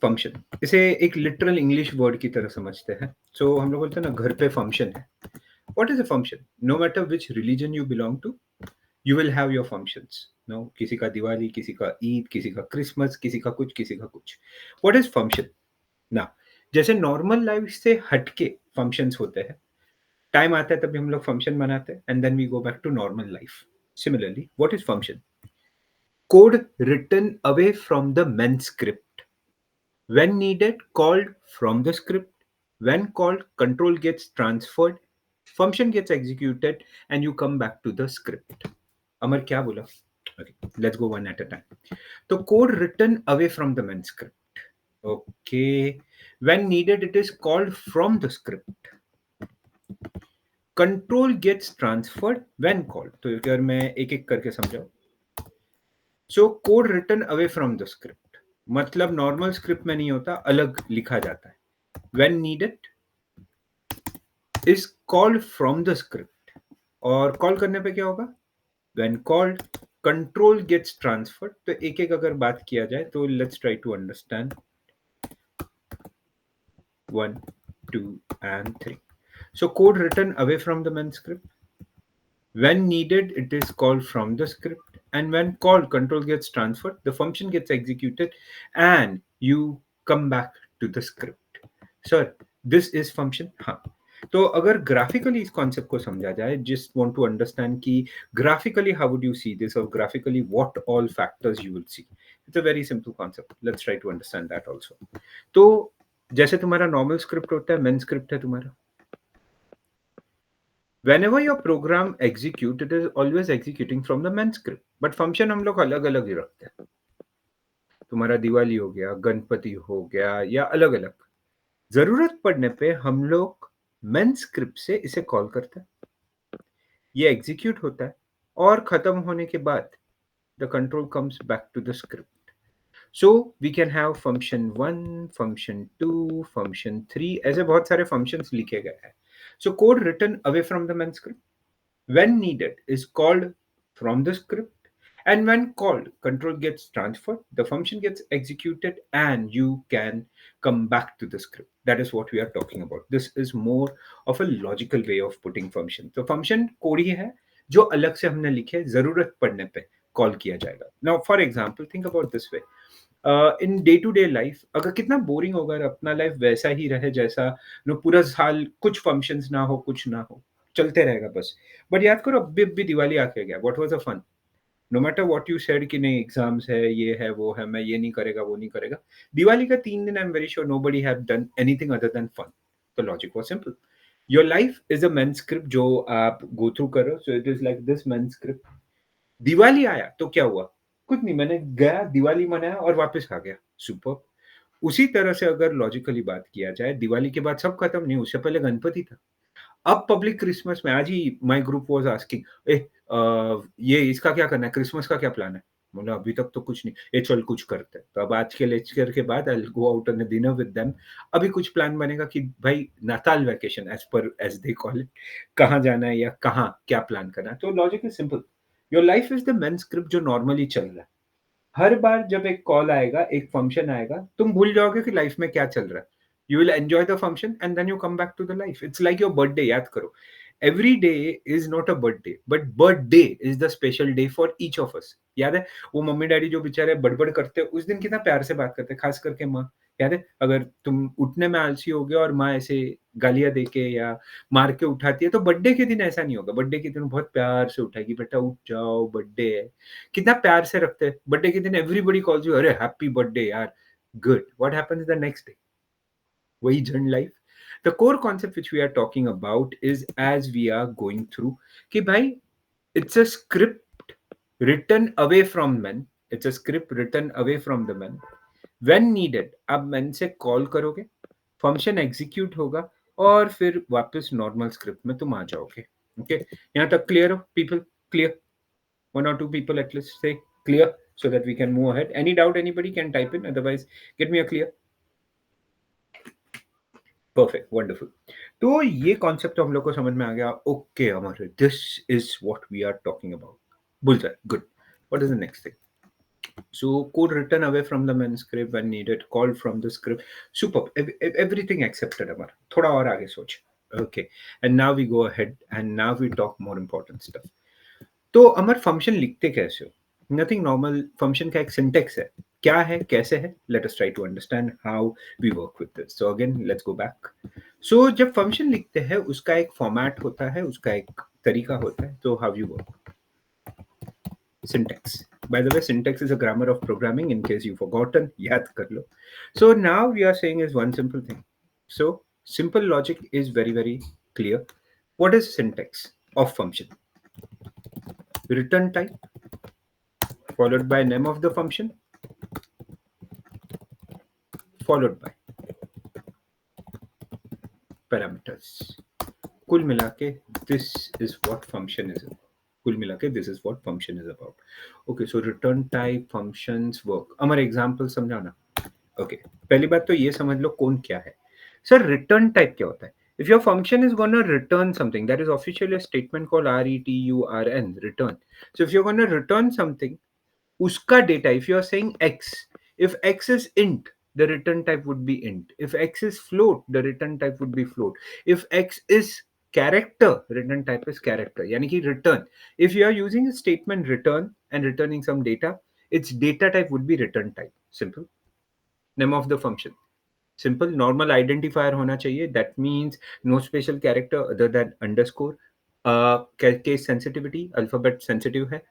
Function, इसे एक literal English word की तरह समझते हैं। सो हम लोग बोलते हैं ना, घर पे फंक्शन है। What is a function? No matter which religion you belong to, you will have your functions. No, किसी का दिवाली, किसी का ईद, किसी का क्रिसमस, किसी का कुछ, किसी का कुछ। व्हाट इज फंक्शन ना? जैसे नॉर्मल लाइफ से हटके फंक्शंस होते हैं, टाइम आता है तभी हम लोग फंक्शन मनाते हैं and then we go back to normal life. Similarly, what is function? Code written away from the main script. When needed, called from the script. When called, control gets transferred, function gets executed, and you come back to the script. Amar क्या बोला? Okay, let's go one at a time. So code written away from the main script. Okay. When needed, it is called from the script. Control gets transferred when called. तो अगर मैं एक एक करके समझाऊं, so code written away from the script मतलब normal script में नहीं होता, अलग लिखा जाता है। When needed is called from the script, और कॉल करने पे क्या होगा? When called, control gets transferred. तो एक एक अगर बात किया जाए तो let's try to understand 1 2 and 3. So code written away from the main script. When needed, it is called from the script, and when called, control gets transferred, the function gets executed, and you come back to the script. Sir, this is function. हाँ, तो अगर graphically इस concept को समझा जाए, just want to understand कि graphically how would you see this, और graphically what all factors you will see. It's a very simple concept, let's try to understand that also. तो जैसे तुम्हारा नॉर्मल स्क्रिप्ट होता है, मेन स्क्रिप्ट है तुम्हारा। Whenever your program execute, it is always executing from the main script. But function हम लोग अलग अलग ही रखते हैं। तुम्हारा दिवाली हो गया, गणपति हो गया, या अलग अलग, जरूरत पड़ने पे हम लोग मेन स्क्रिप्ट से इसे कॉल करते हैं, ये एग्जीक्यूट होता है, और खत्म होने के बाद the control comes back to the script. So we can have function 1, function 2, function 3, ऐसे बहुत सारे फंक्शंस लिखे गए हैं। So code written away from the main script when needed is called from the script, and when called, control gets transferred, the function gets executed, and you can come back to the script. That is what we are talking about. This is more of a logical way of putting function. तो function code ही है जो अलग से हमने लिखे, जरूरत पड़ने पे कॉल किया जाएगा। Now for example think about this way, in day to day life अगर कितना बोरिंग होगा, अगर अपना लाइफ वैसा ही रहे जैसा पूरा साल कुछ फंक्शंस ना हो, कुछ ना हो, चलते रहेगा बस। बट याद करो, अभी दिवाली आके गया, what was a fun? No matter what you said कि नहीं एग्जाम्स है, ये है, वो है, मैं ये नहीं करेगा, वो नहीं करेगा, दिवाली का 3 दिन I am very sure nobody have done anything other than fun. The logic was simple. Your life is a main script जो आप गो थ्रू करो, so it is like this main script. Diwali आया तो क्या हुआ? कुछ नहीं, मैंने गया, दिवाली मनाया और वापस आ गया। सुपर। उसी तरह से अगर लॉजिकली बात किया जाए, दिवाली के बाद सब खत्म नहीं, उससे पहले गणपति था। अब पब्लिक क्रिसमस में, आज ही माय ग्रुप वाज आस्किंग, ए ये इसका क्या करना है, क्रिसमस का क्या प्लान है? बोला अभी तक तो कुछ नहीं, ए चल कुछ करते हैं। तो अब आज के लेक्चर के बाद I will go out on a dinner with them. अभी कुछ प्लान बनेगा कि भाई नाताल vacation as per as they call it, कहाँ जाना है या कहाँ क्या प्लान करना है। तो logic is simple, your life is the main script जो नॉर्मली चल रहा है। हर बार जब एक कॉल आएगा, एक फंक्शन आएगा, तुम भूल जाओगे कि लाइफ में क्या चल रहा है। You will enjoy the function and then you come back to the life. It's like your birthday, याद करो, every day is not a birthday, but birthday is the special day for each of us. याद है वो mummy daddy जो बेचारे बड़बड़ करते हैं, उस दिन कितना प्यार से बात करते हैं, खास करके माँ। याद है, अगर तुम उठने में आलसी हो गए और माँ ऐसे गालियां दे के या मार के उठाती है, तो बर्थडे के दिन ऐसा नहीं होगा। बर्थडे के दिन बहुत प्यार से उठाएगी, बेटा उठ जाओ, बर्थडे है। कितना प्यार से रखते हैं। बर्थडे के दिन एवरीबॉडी कॉल्स यू, अरे हैप्पी बर्थडे यार, good. What happens the next day? वही जर्न life. The core concept which we are talking about is as we are going through कि भाई it's a script written away from main, it's a script written away from the main. When needed आप main से call करोगे, function execute होगा, और फिर वापस normal script में तुम आ जाओगे। ओके, यहाँ तक क्लियर हो people? Clear? One or two people at least say clear so that we can move ahead. Any doubt anybody can type in, otherwise get me a clear. Perfect, wonderful. तो ये concept हम लोग को समझ में आ गया। Okay Amar, this is what we are talking about. बुलजाय, good. What is the next thing? So code written away from the main script when needed, called from the script. Superb. Everything accepted, Amar. थोड़ा और आगे सोच. Okay. And now we go ahead and now we talk more important stuff. तो अमर function लिखते कैसे हो? Nothing normal function का एक सिंटेक्स है. क्या है, कैसे है? Let us try to understand how we work with this. So again let's go back. So जब फंक्शन लिखते हैं उसका एक फॉर्मेट होता है, उसका एक तरीका होता है. तो how you work? Syntax. By the way, syntax is a grammar of programming in case you've forgotten. याद कर लो. So now we are saying is one simple thing. So simple logic is very, very clear. What is syntax of function? Return type followed by name of the function followed by parameters. कुल मिला के this is what function is about. कुल मिला के this is what function is about. Okay, so return type functions work. हमारे example समझाना. Okay, पहली बात तो ये समझ लो कौन क्या है. सर रिटर्न टाइप क्या होता है? If your function is gonna return something, that is officially statement called RETURN, return. So if you gonna return something, उसका data, if you are saying x, if x is int, the return type would be int. If x is float, the return type would be float. If x is character, return type is character. यानी कि return, if you are using a statement return and returning some data, its data type would be return type. Simple. Name of the function, simple. Normal identifier होना चाहिए. That means no special character other than underscore. Case sensitivity, alphabet sensitive है.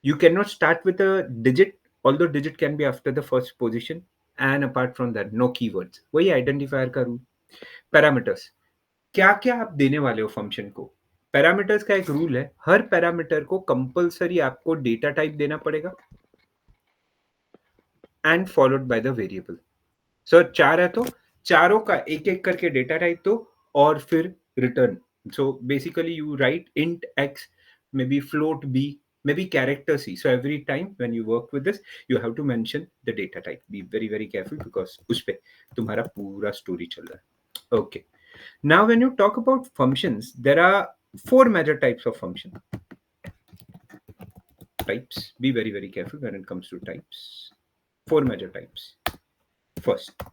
You cannot start with a digit, although digit can be after the first position. And apart from that, no keywords. वही identifier का rule. Parameters, क्या क्या आप देने वाले हो function को? पैरामीटर्स का एक रूल है, हर पैरामीटर को कंपलसरी आपको डेटा टाइप देना पड़ेगा and followed by the variable. Sir चार है तो चारों का एक एक करके डेटा टाइप दो और फिर return. So basically you right int x, may be float b, may be character c. So every time when you work with this, you have to mention the data type. Be very very careful because उस पे तुम्हारा पूरा story चल रहा है. Okay. Now when you talk about functions, there are four major types of function. Types. Be very very careful when it comes to types. Four major types. First,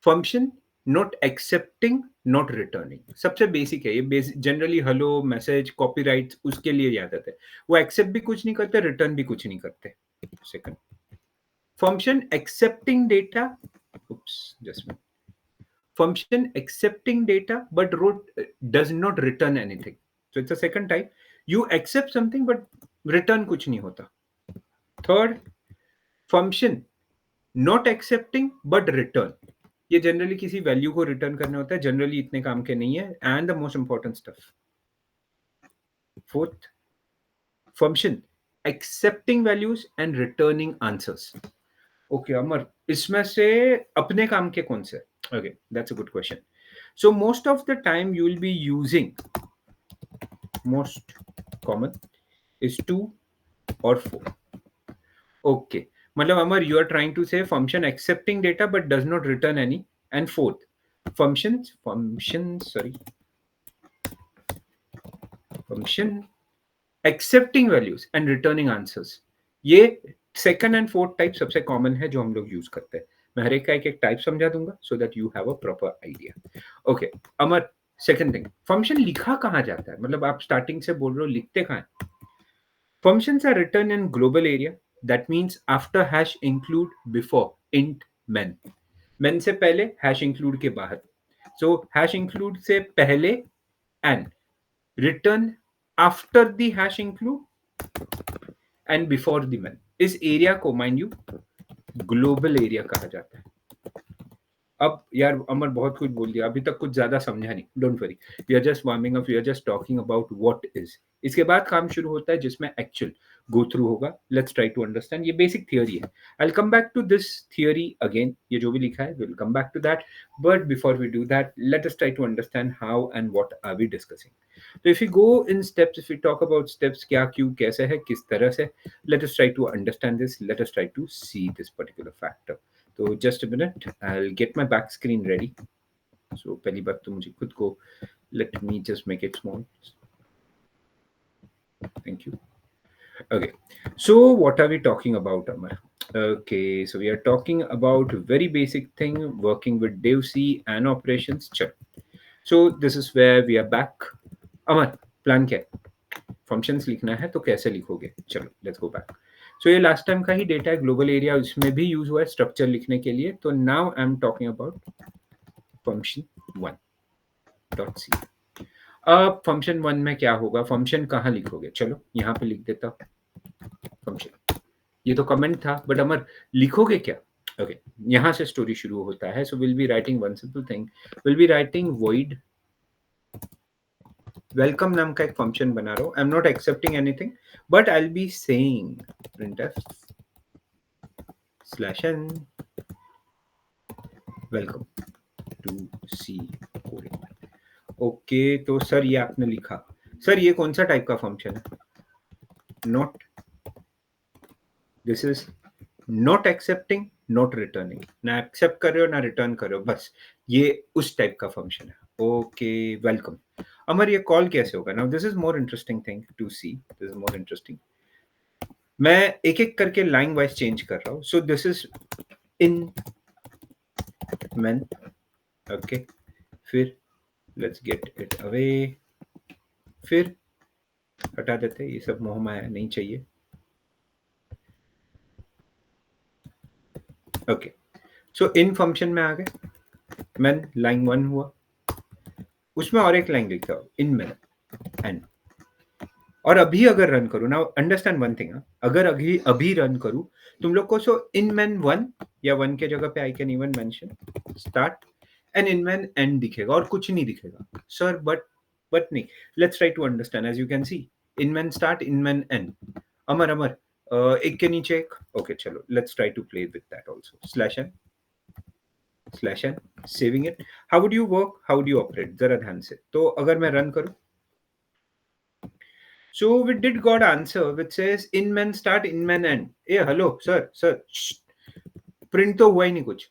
function not accepting not returning. सबसे basic है ये. Basic generally hello message copyright उसके लिए याद आते हैं. वो accept भी कुछ नहीं करते, रिटर्न भी कुछ नहीं करते. Second, function accepting data. oops just a minute. Function accepting data but does not return anything. So it's a second type. You accept something but return कुछ नहीं होता. Third, function not accepting but return. ये generally किसी value को return करना होता है, generally इतने काम के नहीं है. And the most important stuff, fourth, function accepting values and returning answers. Okay Amar, इसमें से अपने काम के कौन से? Okay, that's a good question. So most of the time you will be using, most common is 2 और 4. ओके, मतलब Amar you are trying to say function accepting data but does not return any. And fourth, function accepting values and returning answers. ये second and fourth type सबसे common है जो हम लोग use करते हैं. मैं हर एक का एक एक टाइप समझा दूंगा so that you have a proper idea. Okay Amar, second thing, function लिखा कहाँ जाता है? मतलब आप स्टार्टिंग से बोल रहे हो, लिखते कहाँ है? Functions are written in global area. That means after hash include, before int men. Men से पहले, hash include के बाहर. So hash include से पहले and return after the hash include and before the men. इस एरिया को mind you global area कहा जाता है. अब यार अमर बहुत कुछ बोल दिया, अभी तक कुछ ज्यादा समझा नहीं. Don't worry, we are just warming up, we are just talking about what is. इसके बाद काम शुरू होता है जिसमें एक्चुअल गो थ्रू होगा. Let's try to understand. ये बेसिक थियोरी है. I will come back to this theory again. ये जो भी लिखा है, we will come back to that. But before we do that, let us try to understand how and what are we discussing. तो if you go in steps, if you talk about steps, क्या क्यों कैसे है किस तरह से, let us try to understand this. Let us try to see this particular factor. तो just a minute, I'll get my back screen ready. So पहली बात तो मुझे खुद को, let me just make it small. Thank you. Okay. So what are we talking about, Amar? Okay, so we are talking about very basic thing, working with DevC and operations. Chalo. So this is where we are back. Amar, plan क्या है? Functions लिखना है तो कैसे लिखोगे? चलो let's go back. सो ये last time का ही डेटा है, ग्लोबल एरिया उसमें भी यूज हुआ है स्ट्रक्चर लिखने के लिए. तो now I am talking about function one dot C. अब फंक्शन वन में क्या होगा? फंक्शन कहाँ लिखोगे? चलो यहाँ पे लिख देता हूँ फंक्शन. ये तो कमेंट था, बट अमर लिखोगे क्या? ओके, यहाँ से स्टोरी शुरू होता है. So will be writing one simple thing. Will be writing void welcome नाम का एक फंक्शन बना रहा हूँ. I am not accepting anything, but I will be saying printf slash N welcome to C coding. Okay, तो sir ये आपने लिखा. सर ये कौन सा टाइप का फंक्शन है? Not, this is not accepting, not returning. ना एक्सेप्ट कर रहे हो ना रिटर्न कर रहे हो, बस ये उस टाइप का फंक्शन है. Okay, welcome. अमर ये कॉल कैसे होगा? Now this is more interesting thing to see. This is more interesting. मैं एक एक करके लाइन वाइज चेंज कर रहा हूँ. So this is in man. Okay, फिर लेट्स गेट इट अवे. फिर हटा देते, ये सब मोह माया नहीं चाहिए. ओके, सो इन फंक्शन में आ गए. मैन लाइन वन हुआ, उसमें और एक लाइन लिखता हूँ इन मैन एंड. और अभी अगर रन करूँ, नाउ अंडरस्टैंड वन थिंग, अगर अभी अभी रन करूँ तुम लोग को, सो इन मैन वन या वन के जगह पे I can even mention start and int main end दिखेगा और कुछ नहीं दिखेगा. सर बट नहीं, let's try to understand. As you can see, int main start, int main end. Amar Amar, एक के नीचे एक. ओके चलो, let's try to play with that also. Slash n saving it. How would you work, how would you operate? जरा ध्यान से. तो अगर मैं रन करूं, so we did got answer which says in man start, in man end. A hello sir, print तो हुआ ही नहीं कुछ.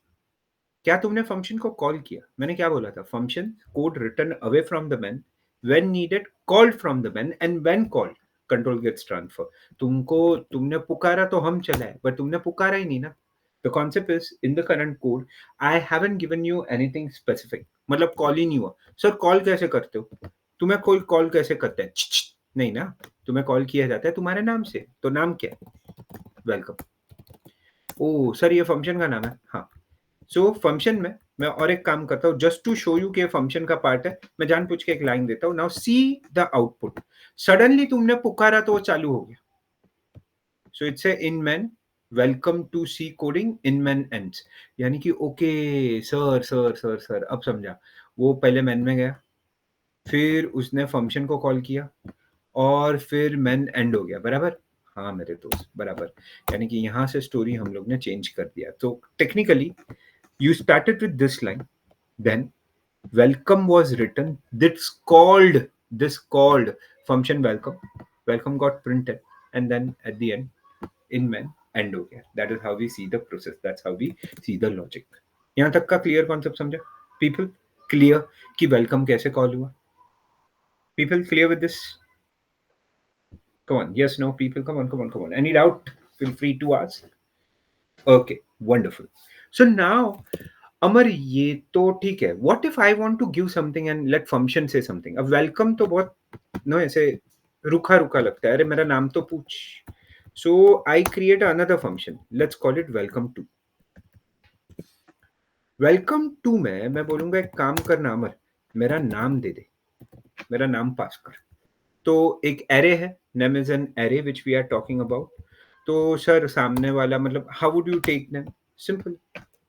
क्या तुमने फंक्शन को कॉल किया? मैंने क्या बोला था? Function code return away from the main, when needed called from the main, and when called control gets transfer. तुमने पुकारा तो हम चलाए, बट तुमने पुकारा ही नहीं ना. The concept is in the current code I haven't given you anything specific. मतलब कॉल ही नहीं हुआ. सर कॉल कैसे करते हो? तुम्हें कोई कॉल कैसे करता है? नहीं ना, तुम्हें कॉल किया जाता है तुम्हारे नाम से. तो नाम क्या है? वेलकम. ओ सर ये फंक्शन का नाम है. हाँ, सो फंक्शन में मैं और एक काम करता हूँ, जस्ट टू शो यू कि फंक्शन का पार्ट है. मैं जानबूझ के एक लाइन देता हूँ. Now see the output. Suddenly तुमने पुकारा तो वो चालू हो गया. So it's a in main welcome to C coding in main ends. यानी कि ओके सर अब समझा. वो पहले मैन में गया, फिर उसने फंक्शन को कॉल किया, और फिर मैन एंड हो गया. बराबर? हाँ मेरे दोस्त, बराबर. यानी कि यहाँ से स्टोरी हम लोग ने चेंज कर दिया. तो technically you started with this line, then welcome was written, this called function welcome got printed, and then at the end in main end हो गया. That is how we see the process, that's how we see the logic. यहाँ तक का clear concept समझा? People clear कि welcome कैसे call हुआ? People clear with this? come on, yes, no, people, come on, any doubt, feel free to ask. Okay, wonderful. So now अमर ये तो ठीक है. What if I want to give something and let function से something? अब welcome तो बहुत no ऐसे रुखा रुखा लगता है. अरे मेरा नाम तो पूछ. So I create another function, let's call it welcome to. Welcome to में मैं बोलूंगा एक काम करना अमर, मेरा नाम दे दे, मेरा नाम पास कर. तो एक एरे है, name is an array which we are talking about. तो सर सामने वाला मतलब how would you take name? Simple.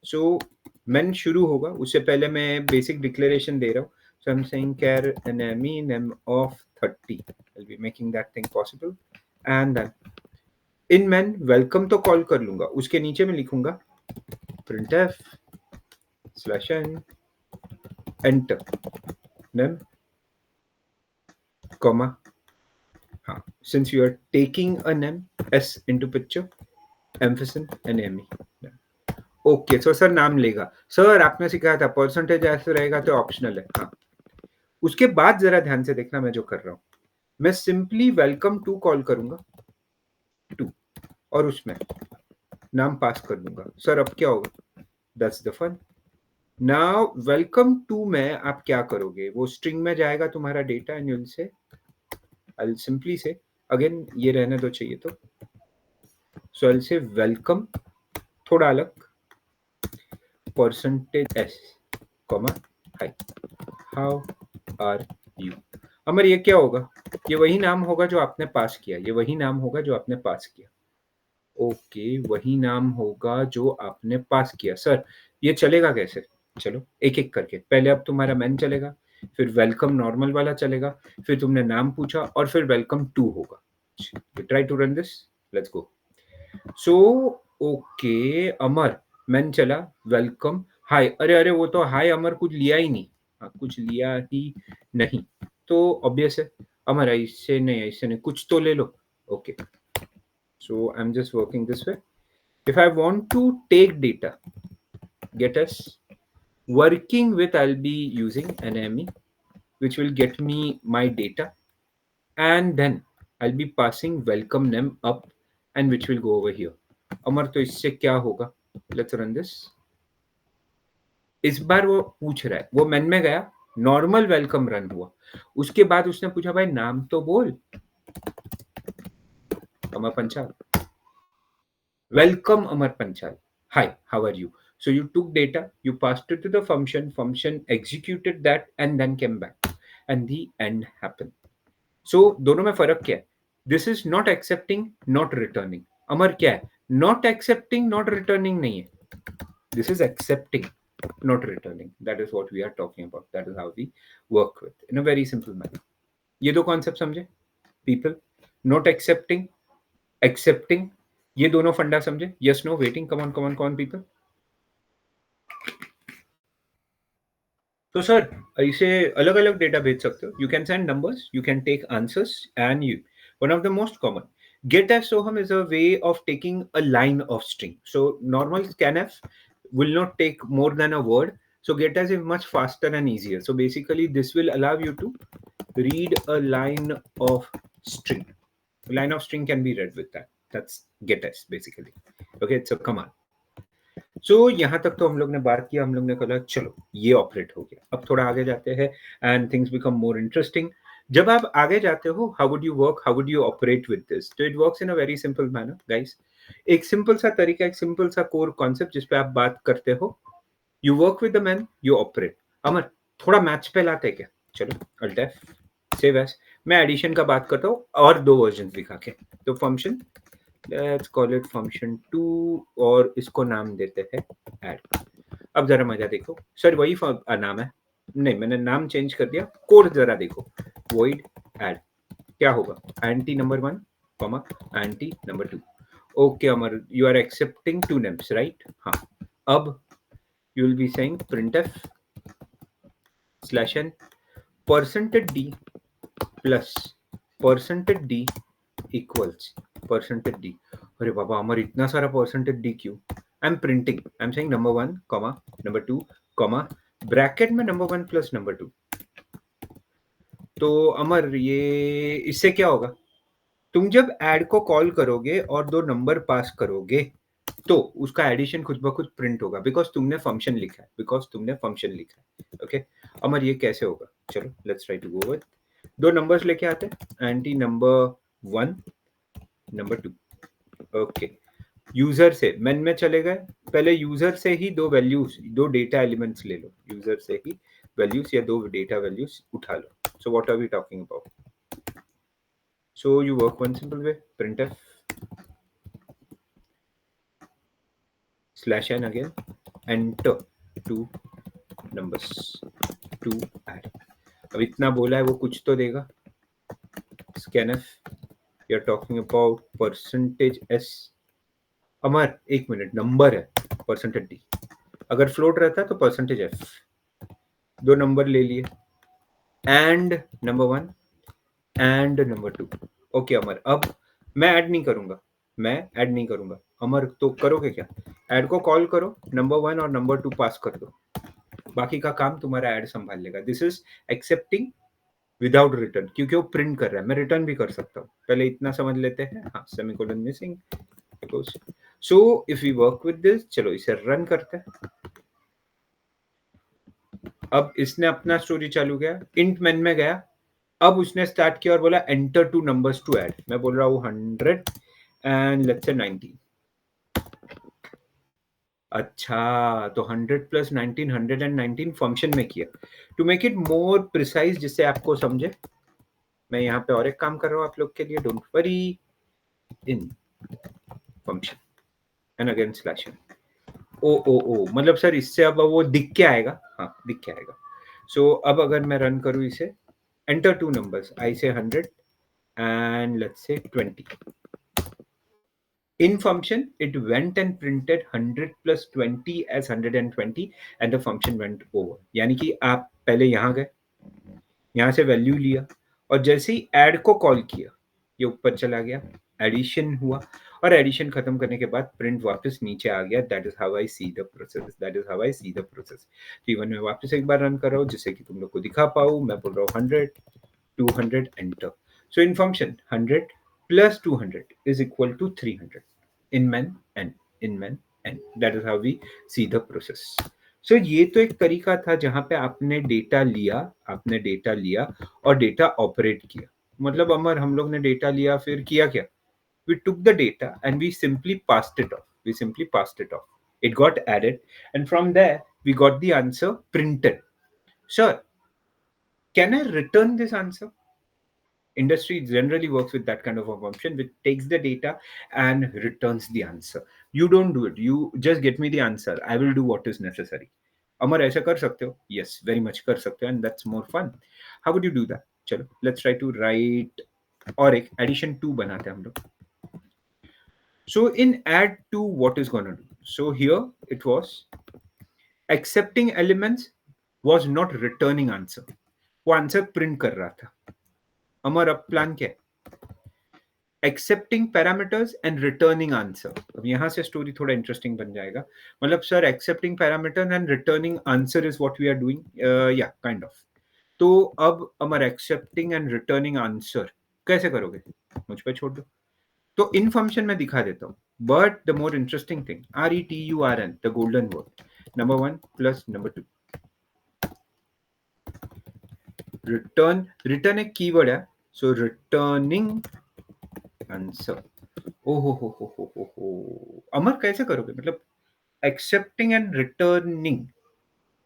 So main शुरू होगा, उससे पहले मैं बेसिक डिक्लेरेशन दे रहा हूँ. So I am saying char enemy name of 30. I'll be making that thing possible. And then in man welcome तो कॉल कर लूंगा, उसके नीचे में लिखूंगा printf slash n enter name comma. हाँ, since you are taking a name s into picture, emphasis and me. Okay, so sir नाम लेगा. सर आपने सिखाया था परसेंटेज ऐसे रहेगा तो ऑप्शनल है. हाँ, उसके बाद जरा ध्यान से देखना मैं जो कर रहा हूं. मैं सिंपली वेलकम टू कॉल करूंगा. 2 और उसमें नाम पास कर दूंगा। सर अब क्या होगा? That's the fun. Now welcome to में आप क्या करोगे? वो स्ट्रिंग में जाएगा तुम्हारा डेटा एंड यूल से, आई विल सिंपली से, अगेन ये रहने दो चाहिए तो, सो आई विल से वेलकम, थोड़ा अलग, percentage S comma hi, how are you. Amar ये क्या होगा? ये वही नाम होगा जो आपने पास किया, ये वही नाम होगा जो आपने पास किया। ओके, वही नाम होगा जो आपने पास किया। सर ये चलेगा कैसे? चलो एक एक करके, पहले अब तुम्हारा मैन चलेगा, फिर वेलकम नॉर्मल वाला चलेगा, फिर तुमने नाम पूछा और फिर वेलकम टू होगा। Try to run this, let's go. So okay Amar, man चला, वेलकम हाय, अरे अरे वो तो हाय अमर कुछ लिया ही नहीं, हाँ कुछ लिया ही नहीं, तो ऑब्वियस है अमर ऐसे नहीं, ऐसे नहीं, कुछ तो ले लो। Okay, so I'm just working this way. If I want to take data, get us working with, I'll be using NME, which will get me my data, and then I'll be passing welcome name up, and which will go over here. अमर तो इससे क्या होगा? Let's run this. इस बार वो पूछ रहा है, वो मेन में गया, नॉर्मल वेलकम रन हुआ, उसके बाद उसने पूछा भाई नाम तो बोल। अमर Panchal, welcome Amar Panchal. Hi, how are you? So you took data, you passed it to the function executed that and then came back. And the end happened. So दोनों में फर्क क्या है? This is not accepting, not returning. अमर क्या है? Not accepting, not returning नहीं है. This is accepting, not returning. That is what we are talking about. That is how we work with in a very simple manner. ये दो concept समझे? People, not accepting, accepting, ये दोनों funda समझे? Yes no waiting, come on people. तो sir ऐसे अलग अलग डेटा भेज सकते हो, you can send numbers, you can take answers, and you one of the most common gets सोहम is a way of taking a line of string. So normal scanf will not take more than a word, so get as is much faster and easier. So basically this will allow you to read a line of string. A line of string can be read with that. That's get as basically. Okay, it's a command. सो यहाँ तक तो हम लोग ने बात किया, हम लोग ने कहा चलो ये ऑपरेट हो गया। अब थोड़ा आगे जाते हैं and things become more interesting. जब आप आगे जाते हो, how would you work, how would you operate with this? तो it works in a very simple manner guys. एक सिंपल सा तरीका, एक सिंपल सा कोर कॉन्सेप्ट जिस पे आप बात करते हो, you work with the main, you operate. Amar थोड़ा मैथ्स पे लाते हैं क्या? चलो अल्ट एफ, सेव एज। मैं एडिशन का बात करता हूँ और दो वर्जन दिखा के। तो function, let's call it function 2 और इसको नाम देते हैं ऐड। अब जरा मजा देखो, सर वही नाम है, नहीं मैंने नाम चेंज कर दिया, कोड जरा देखो, void add क्या होगा? Int number 1 comma int number 2। Okay Amar, you are accepting two names right? हाँ, अब you will be saying printf /n %d plus %d equals %d। अरे बाबा अमर इतना सारा %d क्यों? I am printing, I am saying number 1 comma number 2 comma bracket में number 1 plus number 2। तो अमर ये इससे क्या होगा? तुम जब ऐड को कॉल करोगे और दो नंबर पास करोगे तो उसका एडिशन खुद ब खुद प्रिंट होगा, बिकॉज तुमने फंक्शन लिखा है, बिकॉज तुमने फंक्शन लिखा है। ओके अमर ये कैसे होगा? चलो let's try to go with, दो नंबर्स लेके आते हैं, int number 1 number 2। Okay, user से मेन में चले गए, पहले यूजर से ही दो वैल्यूज, दो डेटा एलिमेंट्स ले लो, यूजर से ही वैल्यूज या दो डेटा वैल्यूज उठा लो। So what are we talking about? So you work one simple way, printf /n again, enter two numbers to add। अब इतना बोला है वो कुछ तो देगा। scanf, you are talking about %s। Amar एक मिनट, नंबर है %d, अगर फ्लोट रहता तो %f। दो नंबर ले लिए, and number 1 and number 2। Okay Amar, अब मैं ऐड नहीं करूंगा, मैं ऐड नहीं करूंगा। अमर तो करोगे क्या? ऐड को कॉल करो, नंबर 1 और नंबर 2 पास कर दो, बाकी का काम तुम्हारा ऐड संभाल लेगा। This is accepting, without return, क्योंकि वो प्रिंट कर रहा है, मैं रिटर्न भी कर सकता हूँ। पहले इतना समझ लेते हैं, हाँ, semicolon missing because so if we work with this, चलो इसे रन करते हैं। अब इसने अपना स्टोरी चालू किया, इंट मेन में गया, अब उसने स्टार्ट किया और बोला enter two numbers to add. मैं बोल रहा हूँ 100 एंड लेट्स से 19। अच्छा, तो 100 प्लस 19, 119 फंक्शन में किया। To make it more precise, जिससे आपको समझे, मैं यहाँ पे और एक काम कर रहा हूँ आप लोग के लिए, don't worry, in function and again slash n. ओ ओ ओ, मतलब सर इससे अब वो दिख के आएगा, हाँ दिख के आएगा। सो अब अगर मैं रन करूँ इसे, एंटर टू नंबर्स, आई से 100 and let's say 20. In function, it went and printed 100 plus 20 as 120 and the function went over. यानी कि आप पहले यहाँ गए, यहाँ से वैल्यू लिया और जैसे ही ऐड को कॉल किया, ये ऊपर चला गया, एडिशन हुआ और एडिशन खत्म करने के बाद प्रिंट वापस नीचे आ गया। That is how I see the process, that is how I see the process. तो इवन मैं वापस एक बार रन कर रहा हूँ जिससे कि तुम लोग को दिखा पाऊँ। मैं बोल रहा हूँ 100 200 enter. So in function 100 plus 200 is equal to 300 in man n. That is how we see the process. So ये तो एक तरीका था जहां पे आपने डेटा लिया और डेटा ऑपरेट किया। मतलब अमर, हम लोग ने डेटा लिया, फिर किया क्या? We took the data and we simply passed it off. It got added and from there we got the answer printed. Sir, can I return this answer? Industry generally works with that kind of a function which takes the data and returns the answer. You don't do it, you just get me the answer, I will do what is necessary. अमर ऐसा कर सकते हो? Yes, very much कर सकते हो and that's more fun. How would you do that? चलो let's try to write और एक addition 2 बनाते हैं हम लोग. So in add 2 what is going to do? So here it was accepting elements was not returning answer. वो answer print कर रहा था. अमर अब प्लान क्या है? Accepting parameters and returning answer. अब यहां से स्टोरी थोड़ा इंटरेस्टिंग बन जाएगा. मतलब sir accepting parameter and returning answer is what we are doing, या काइंड ऑफ. तो अब हमारा एक्सेप्टिंग एंड रिटर्निंग आंसर कैसे करोगे? मुझ पे छोड़ दो. तो इन फंक्शन में दिखा देता हूं. But the more interesting thing, RETURN, the golden word, number 1 plus number 2. Return एक कीवर्ड है. सो रिटर्निंग आंसर. ओ हो. अमर कैसे करोगे? मतलब एक्सेप्टिंग एंड रिटर्निंग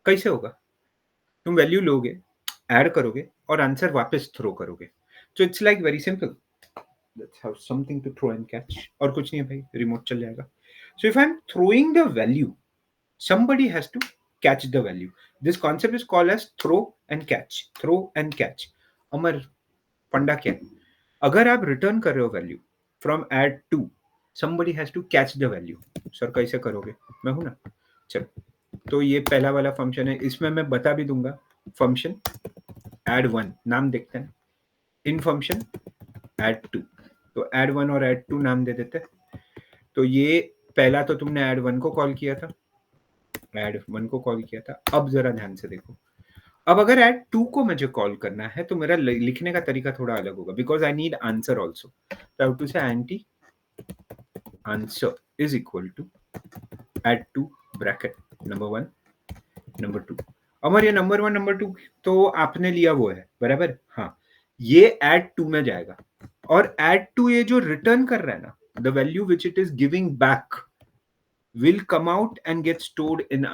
कैसे होगा? तुम वैल्यू लोगे, ऐड करोगे और आंसर वापस थ्रो करोगे. So it's like very simple. Let's have something to throw and catch. और कुछ नहीं है भाई, रिमोट चल जाएगा. So if I am throwing the value, somebody has to catch the value. This concept is called as throw and catch. Amar फंडा क्या है? अगर आप रिटर्न कर रहे हो value from add two, somebody has to catch the value. Sir कैसे करोगे? मैं हूं ना. चलो, तो ये पहला वाला फंक्शन है. इसमें मैं बता भी दूंगा. फंक्शन एड 1 नाम देखते हैं. इन फंक्शन एड 2, तो एड 1 और एड 2 नाम दे देते हैं. तो ये पहला तो तुमने एड 1 को कॉल किया था, अब जरा ध्यान से देखो. अब अगर एड 2 को मुझे कॉल करना है तो मेरा लिखने का तरीका थोड़ा अलग होगा, because I need answer also. तो I have to say int answer is equal to add 2 bracket number 1 number 2. Amar ये नंबर 1 नंबर 2 तो आपने लिया वो है बराबर. हाँ, ये एड 2 में जाएगा और एड 2 ये जो रिटर्न कर रहा है ना, the value which it is giving back will come out and get stored in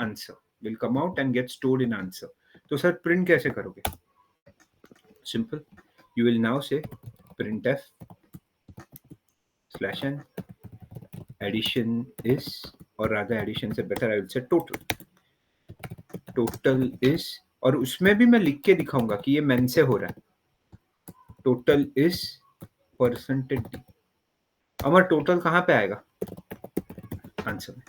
answer. तो सर प्रिंट कैसे करोगे? Simple. You will now say printf /n addition is, or rather addition से better I will say total is, और उसमें भी मैं लिख के दिखाऊंगा कि ये मेन से हो रहा है. Total is %d. Amar total कहां पे आएगा? आंसर में.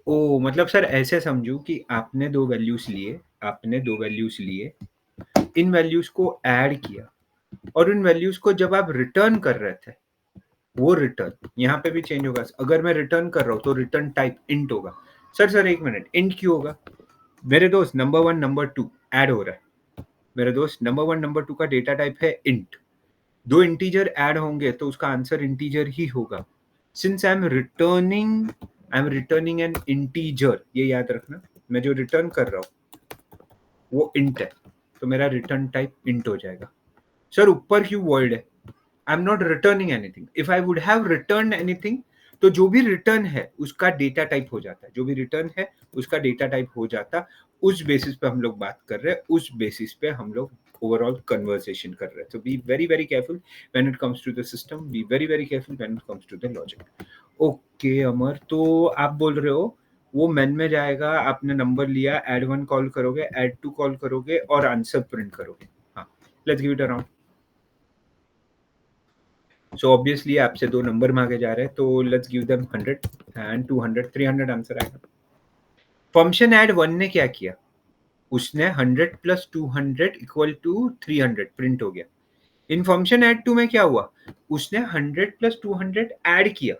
ओ मतलब सर ऐसे समझू कि आपने दो वैल्यूज लिए, इन वैल्यूज को ऐड किया और इन वैल्यूज को जब आप रिटर्न कर रहे थे, वो रिटर्न यहाँ पे भी चेंज होगा. अगर मैं रिटर्न कर रहा हूं तो रिटर्न टाइप इंट होगा. सर एक मिनट, इंट क्यों होगा? मेरे दोस्त नंबर 1 नंबर 2 ऐड हो रहा है, मेरे दोस्त, नंबर 1 नंबर 2 का डेटा टाइप है इंट। 2 इंटीजर ऐड होंगे तो उसका आंसर इंटीजर ही होगा। Since I am returning N integer, ये याद रखना, मैं जो रिटर्न कर रहा हूँ वो इंट है, तो मेरा रिटर्न टाइप इंट हो जाएगा। सर ऊपर क्यों वॉइड है? आई am not returning anything. If I would have return anything, तो जो भी रिटर्न है उसका डेटा टाइप हो जाता है, जो भी रिटर्न है उसका डेटा टाइप हो जाता। उस बेसिस पे हम लोग बात कर रहे हैं, उस बेसिस पे हम लोग ओवरऑल कन्वर्सेशन कर रहे हैं। तो be very very careful when it comes to the system, be very very careful when it comes to the logic. Okay Amar, तो आप बोल रहे हो वो मेन में जाएगा, आपने नंबर लिया, ऐड 1 कॉल करोगे, ऐड 2 कॉल करोगे और आंसर प्रिंट करोगे। हाँ, let's give it around. So obviously आपसे 2 नंबर मांगे जा रहे हैं, तो let's give them 100 and 200, 300 answer आएगा। फंक्शन ऐड 1 ने क्या किया? उसने 100 प्लस 200 इक्वल टू 300 प्रिंट हो गया। इन फंक्शन ऐड 2 में क्या हुआ? उसने 100 प्लस 200 ऐड किया,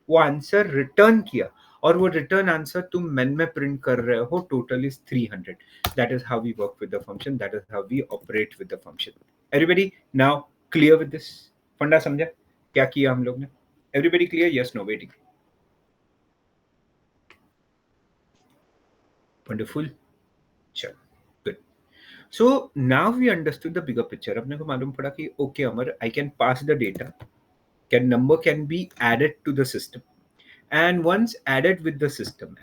वो आंसर रिटर्न किया, और वो रिटर्न आंसर तुम मेन में प्रिंट कर रहे हो, total is 300। That is how we work with the function, that is how we operate with the function. Everybody now clear with this? Funda समझा क्या किया हम लोग ने? Everybody clear? Yes, no, waiting. Wonderful, चलो, good. So now we understood the bigger picture. अपने को मालूम पड़ा कि okay Amar, I can pass the data, number can be added to the system, and once added with the system,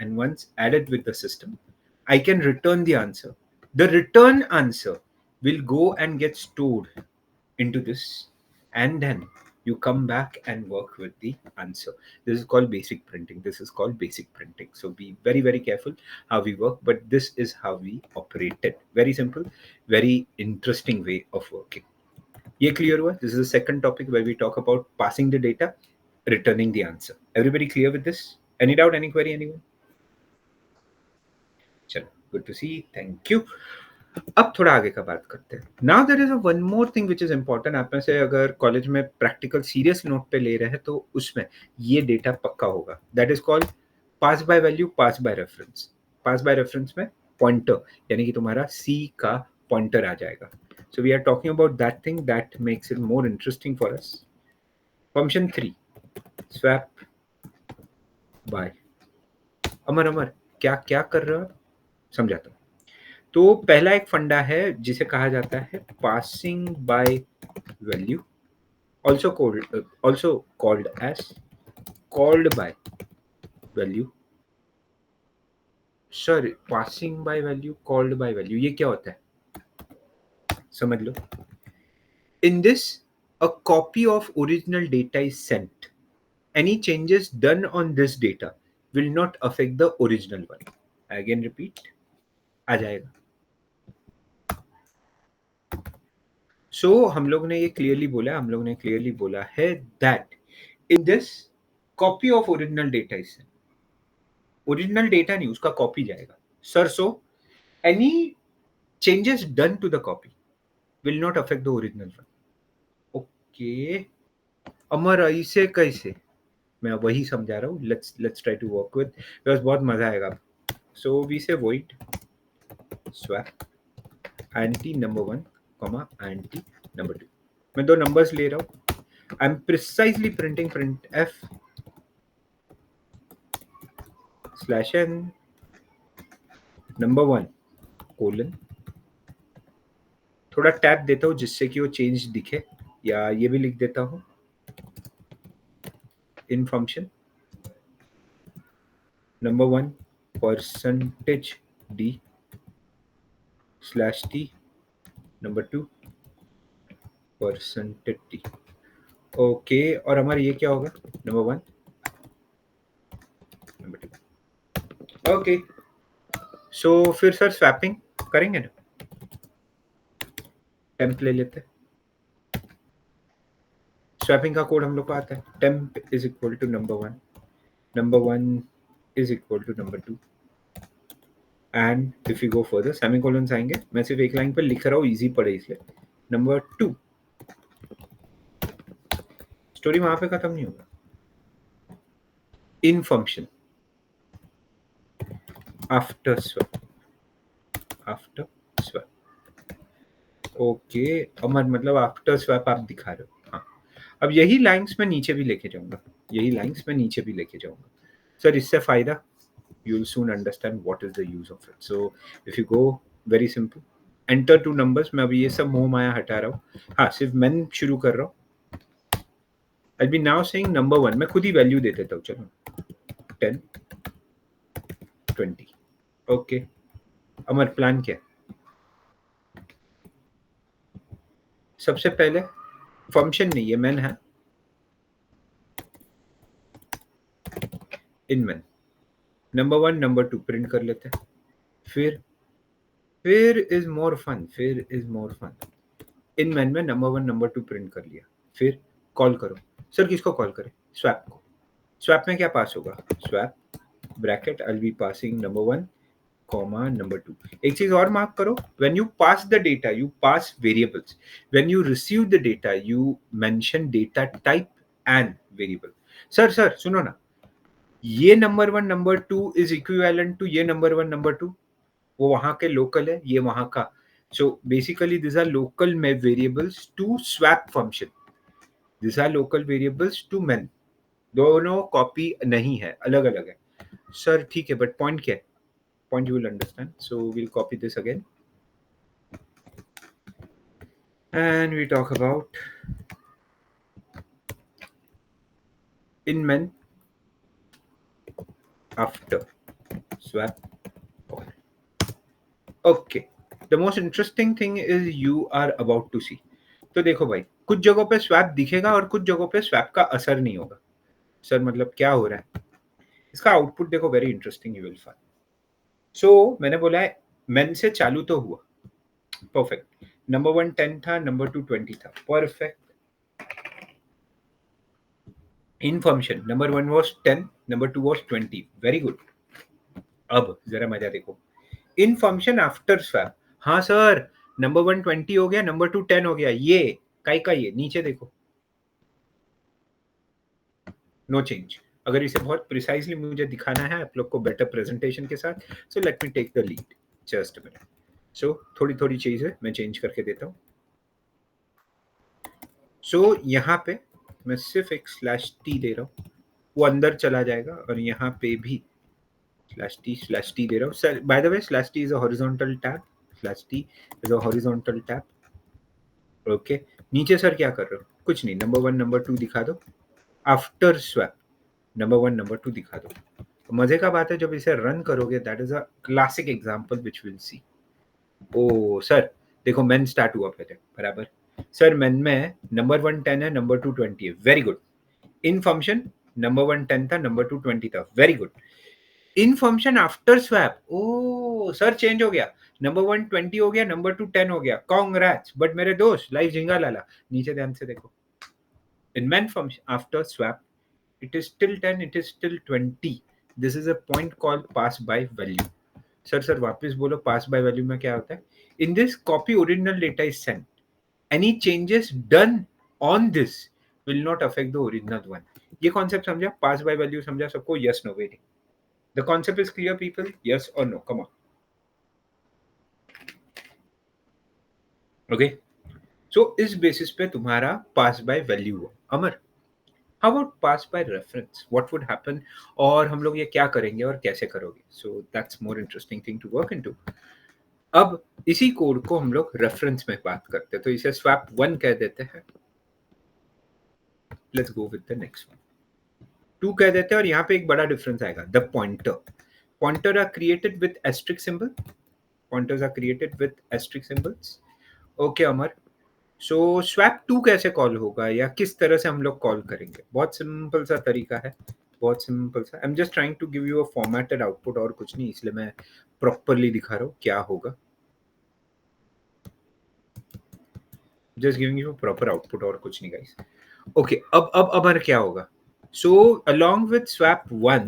I can return the answer. The return answer will go and get stored into this, and then you come back and work with the answer. This is called basic printing. So be very very careful how we work, but this is how we operate it. Very simple, very interesting way of working. ये clear हुआ? This is the second topic where we talk about passing the data, returning the answer. Everybody clear with this? Any doubt, any query, anyone? चलो, good to see, thank you. अब थोड़ा आगे का बात करते हैं। Now there is one more thing which is important. आप में से अगर कॉलेज में प्रैक्टिकल सीरियस नोट पे ले रहे हैं तो उसमें ये डेटा पक्का होगा। That is called pass by value, pass by reference. Pass by reference में पॉइंटर, यानी कि तुम्हारा सी का पॉइंटर आ जाएगा। So we are talking about that thing that makes it more interesting for us. Function 3, swap by. Amar Amar, क्या क्या कर रहे हो आप? समझाता हूँ। तो पहला एक फंडा है जिसे कहा जाता है passing by value, also called as called by value. Sir, passing by value, called by value, ये क्या होता है? समझ लो। In this, a copy of original data is sent. Any changes done on this data will not affect the original one. Again repeat, आ जाएगा। हम लोग ने ये क्लियरली बोला है that in this copy of original data is sent. Original data नहीं, उसका copy जाएगा। Sir, so any changes done to the copy will not affect the original one. Okay Amar, ऐसे कैसे? मैं वही समझा रहा हूँ। Let's try to work with, because बहुत मजा आएगा। So we say void swap int number 1 comma int number 2। मैं 2 नंबर्स ले रहा हूँ। I am precisely printing printf slash n number 1 colon. थोड़ा टैप देता हूँ जिससे कि वो चेंज दिखे, या ये भी लिख देता हूँ in function number 1 percentage d slash t number 2 percentage t. Okay, और हमारा ये क्या होगा? Number 1 number 2। ओके, सो फिर सर स्वैपिंग करेंगे ना? टेम्प ले लेते हैं। स्वैपिंग का कोड हम लोग को आता है, temp is equal to number 1 is equal to number 2, and if you go further semicolons आएंगे। मैं सिर्फ एक लाइन पर लिख रहा हूँ, इजी पड़े इसलिए। नंबर 2, स्टोरी वहां पे खत्म नहीं होगा। इन फंक्शन आफ्टर स्वैप ओके अमर, मतलब आफ्टर स्वैप आप दिखा रहे हो। हाँ, अब यही लाइन्स मैं नीचे भी लेके जाऊंगा, यही लाइन्स मैं नीचे भी लेके जाऊंगा। सर इससे फायदा, you will soon understand what is the use of it. So if you go very simple, enter two numbers, मैं अभी ये सब मोह माया हटा रहा हूँ, हाँ सिर्फ मैं शुरू कर रहा हूँ। I'll be now saying number 1, मैं खुद ही वैल्यू दे देता हूँ, चलो 10 20। ओके अमर, प्लान क्या है? सबसे पहले फंक्शन नहीं, ये मैन है, in main number 1 number 2 print कर लेते हैं। फिर इज मोर फन, फिर is more fun. In main में नंबर 1 नंबर 2 प्रिंट कर लिया, फिर कॉल करो। सर किसको कॉल करें? स्वैप को। स्वैप में क्या पास होगा? Swap bracket I will be passing number 1 comma number 2। एक चीज और मार्क करो, when you pass the data you pass variables, when you receive the data you mention data type and variable. Sir सुनो ना, ये number 1 number 2 is equivalent to ये number 1 number 2, वो वहां के लोकल है, ये वहां का। So basically this are local variables to swap function, this are local variables to main. दोनों कॉपी नहीं है, अलग अलग है। सर ठीक है, बट पॉइंट क्या है? Point you will understand, so we'll copy this again and we talk about in men after swap call. Okay, the most interesting thing is you are about to see. तो देखो भाई, कुछ जगहों पे swap दिखेगा और कुछ जगहों पे स्वैप का असर नहीं होगा। सर मतलब क्या हो रहा है? इसका आउटपुट देखो, very interesting you will find. So मैंने बोला है मेन से चालू तो हुआ, परफेक्ट। नंबर 1 10 था, नंबर 2 20 था, perfect. In function number 1 was 10, number 2 was 20, very good. अब जरा मजा देखो, इन फंक्शन आफ्टर स्वैप, हाँ सर नंबर 1 20 हो गया, नंबर 2 10 हो गया, ये काई का ये नीचे देखो, नो चेंज। अगर इसे बहुत प्रिसाइजली मुझे दिखाना है आप लोग को बेटर प्रेजेंटेशन के साथ, so let me take the lead just a minute. So थोड़ी थोड़ी चीजें मैं चेंज करके देता हूँ। सो यहाँ पे मैं सिर्फ एक स्लैश टी दे रहा हूँ, वो अंदर चला जाएगा, और यहाँ पे भी स्लैश टी दे रहा हूँ। Sir by the way slash T is a horizontal tab, slash T is a horizontal tab. Okay, नीचे सर क्या कर रहे हो? कुछ नहीं, नंबर 1 नंबर 2 दिखा दो, आफ्टर स्वैप नंबर 1 नंबर 2 दिखा दो। मजे का बात है जब इसे रन करोगे, that is a classic example which will see. ओ सर देखो, मेन स्टार्ट हुआ पहले बराबर। सर मेन में नंबर 1 10 है, नंबर 2 20 है, very good. In function number 1 10 था, नंबर 2 20 था, very good. In function after swap, O sir change हो गया, नंबर 1 20 हो गया, नंबर 2 10 हो गया, कांग्रेट्स। बट मेरे दोस्त लाइव झिंगा लाला, नीचे ध्यान से देखो, in main function after swap it is still 10, it is still 20, this is a point called pass by value। Sir वापस बोलो, pass by value में क्या होता है? In this copy original data is sent, any changes done on this will not affect the original one। ये concept समझा? Pass by value समझा सबको? Yes no waiting, the concept is clear people, yes और no, come on. Okay, so इस basis पे तुम्हारा pass by value हो। Amar, how about pass by reference, what would happen, और हम लोग ये क्या करेंगे और कैसे करोगे? So that's more interesting thing to work into. अब इसी कोड को हम लोग रेफरेंस में बात करते हैं, तो इसे स्वैप 1 कह देते हैं। Let's go with the next one, 2 कह देते हैं, और यहाँ पे एक बड़ा डिफरेंस आएगा, the pointer. Pointer are created with asterisk symbol, pointers are created with asterisk symbols. Okay Amar, so swap 2 कैसे कॉल होगा, या किस तरह से हम लोग कॉल करेंगे? बहुत सिंपल सा तरीका है, बहुत सिंपल सा। I am just trying to give you a formatted output, और कुछ नहीं, इसलिए मैं प्रॉपरली दिखा रहा हूँ क्या होगा, just giving you proper output और कुछ नहीं गाइस। ओके, अब अमर क्या होगा? सो along with swap 1,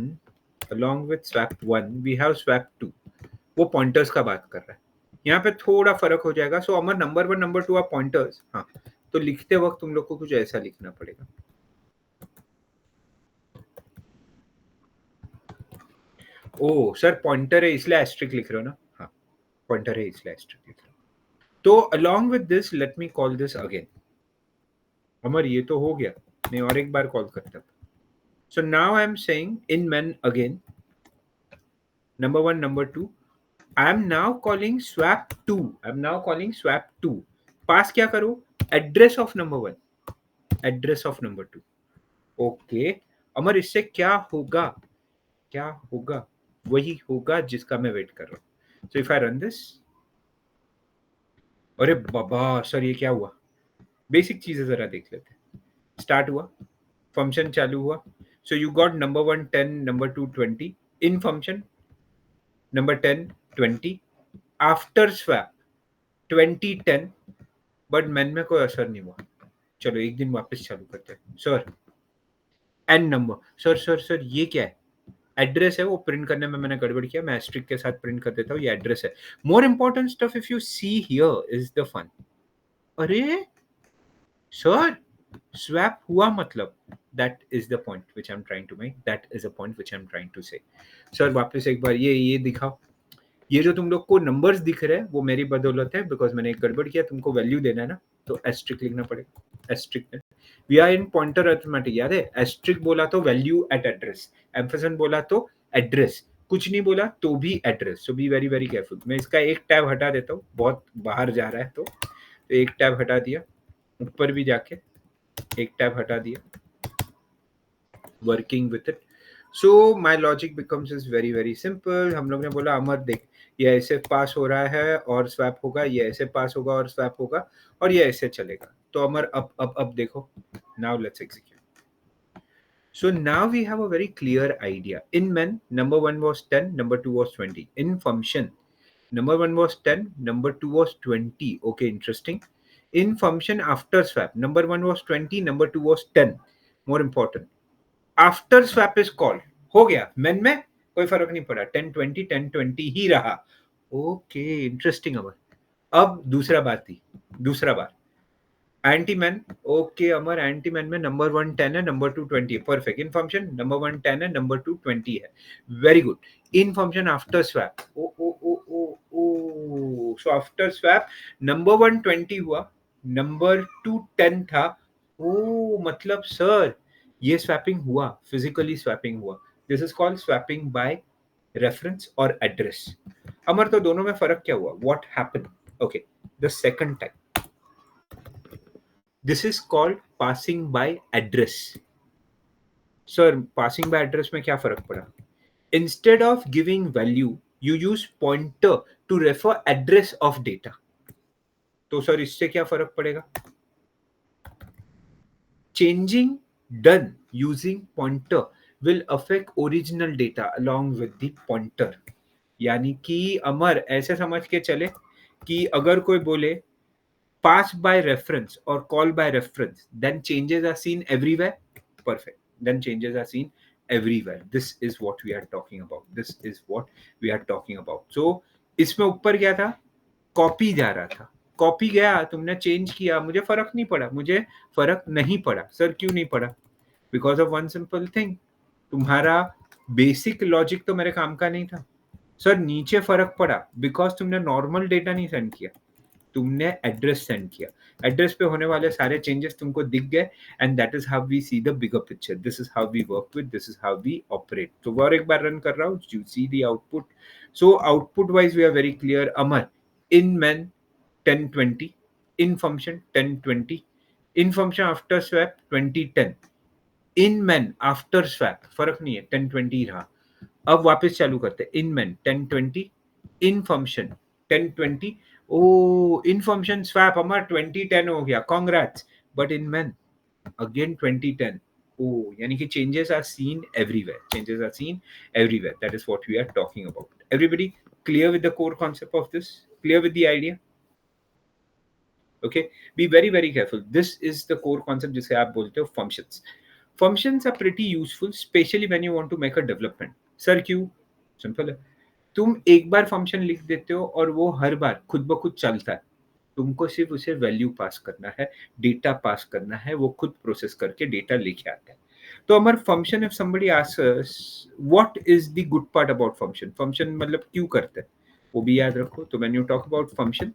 along with swap 1 we have swap 2, वो पॉइंटर्स का बात कर रहा है, यहाँ पे थोड़ा फर्क हो जाएगा। सो अमर नंबर 1 नंबर 2 आप पॉइंटर्स, हाँ, तो लिखते वक्त तुम लोग को कुछ ऐसा लिखना पड़ेगा। ओ सर पॉइंटर है इसलिए एस्ट्रिक लिख रहे हो ना? हाँ, पॉइंटर है इसलिए एस्ट्रिक लिख रहे हो। तो along with this let me call this again. अमर ये तो हो गया, मैं और एक बार कॉल करता हूँ. So now I'm saying in men again, number 1, number 2. I'm now calling swap 2. I'm now calling swap 2. पास क्या करो? Address of number 1, address of number 2. Okay. अमर इससे क्या होगा? क्या होगा? वही होगा जिसका मैं वेट कर रहा हूँ. So if I run this, अरे बाबा सर ये क्या हुआ? बेसिक चीजें जरा देख लेते हैं. स्टार्ट हुआ, फंक्शन चालू हुआ. So you got number 1 10, number 2 20 in function, number 10 20. After swap 20 10, but man में कोई असर नहीं हुआ. चलो एक दिन वापस चालू करते हैं. Sir an number, sir sir sir ये क्या है? एड्रेस है, वो प्रिंट करने में मैंने गड़बड़ किया, मैं एस्ट्रिक के साथ प्रिंट कर देता हूँ, ये एड्रेस है. More important stuff if you see here is the fun. अरे सर स्वैप हुआ मतलब, that is the point which I'm trying to make, that is a point which I'm trying to say. Sir वापस एक बार ये दिखाओ. ये जो तुम लोग को नंबर्स दिख रहे हैं वो मेरी बदौलत है, बिकॉज मैंने एक गड़बड़ किया. तुमको वैल्यू देना है ना, तो एस्ट्रिक लिखना पड़ेगा. Asterisk we are in pointer arithmetic, याद है? एस्ट्रिक बोला तो वैल्यू एट एड्रेस, एम्फेसन बोला तो एड्रेस, कुछ नहीं बोला तो भी एड्रेस. सो बी वेरी वेरी केयरफुल. मैं इसका एक टैब हटा देता हूँ, बहुत बाहर जा रहा है. तो एक टैब हटा दिया, ऊपर भी जाके एक टैब हटा दिया, working with it. So my logic becomes is very very simple. हम लोग ने बोला अमर देख, ये ऐसे पास हो रहा है और स्वैप होगा, ये ऐसे पास होगा और स्वैप होगा, और ये ऐसे चलेगा. तो अमर अब देखो. Now let's execute. So now we have a very clear idea. In men, number 1 was 10, number 2 was 20. In function, number 1 was 10, number 2 was 20. Okay, interesting. In function after swap, number 1 was 20, number 2 was 10. More important. After swap is called. हो गया. Men में कोई फर्क नहीं पड़ा. 10 20 10 20 ही रहा. Okay, interesting. अब दूसरा बार. Int main. Okay Amar, int main में नंबर 1 10 है, नंबर 2 20 है. परफेक्ट. इन फंक्शन नंबर 1 10 है, नंबर 2 20 है. Very good. In function after swap, ओ ओ ओ ओ ओ, सो आफ्टर स्वैप नंबर 1 20 हुआ, नंबर 2 10 था. ओ मतलब सर ये स्वैपिंग हुआ, फिजिकली स्वैपिंग हुआ. This is called swapping by reference और एड्रेस. अमर तो दोनों में फर्क क्या हुआ? What happened? Okay, the second type. This is called passing by address. Sir, passing by address में क्या फर्क पड़ा? Instead of giving value, you use pointer to refer address of data. तो सर इससे क्या फर्क पड़ेगा? Changing done using pointer will affect original data along with the pointer. यानी कि अमर ऐसे समझ के चले कि अगर कोई बोले pass by reference or call by reference, then changes are seen everywhere. Perfect. Then changes are seen everywhere. This is what we are talking about. This is what we are talking about. So इसमें ऊपर क्या था? Copy जा रहा था, copy गया, तुमने change किया, मुझे फर्क नहीं पड़ा. मुझे फर्क नहीं पड़ा. सर क्यों नहीं पड़ा? Because of one simple thing. तुम्हारा बेसिक लॉजिक तो मेरे काम का नहीं था. सर नीचे फर्क पड़ा बिकॉज तुमने नॉर्मल डेटा नहीं सेंड किया, तुमने एड्रेस सेंड किया. एड्रेस पे होने वाले सारे चेंजेस तुमको दिख गए, and that is how we see the bigger picture. This is how we work with, this is how we operate. तो और एक बार रन कर रहा हूँ, you see the output. So output wise we are very clear. Amar, in main 10 20, in function 10 20, in function after swap 20 10, in main after swap फर्क नहीं है, 10 20 रहा. अब वापस चालू करते हैं. इन main 10 20, in function 10 20. Oh, in function swap हमारा 2010 हो गया. Congrats. But in men again 2010. Oh, यानी कि changes are seen everywhere. Changes are seen everywhere. That is what we are talking about. Everybody clear with the core concept of this? Clear with the idea? Okay. Be very very careful. This is the core concept जिसे आप बोलते हो functions. Functions are pretty useful, especially when you want to make a development. Sir, क्यों? Simple है. तुम एक बार function लिख देते हो और वो हर बार खुद ब खुद चलता है. तुमको सिर्फ उसे वैल्यू पास करना है, डेटा पास करना है, वो खुद प्रोसेस करके डेटा लेके आता है. तो हमारा function, if somebody asks what is the good part about function, function मतलब क्यों करते हैं, वो भी याद रखो. तो when you talk about function,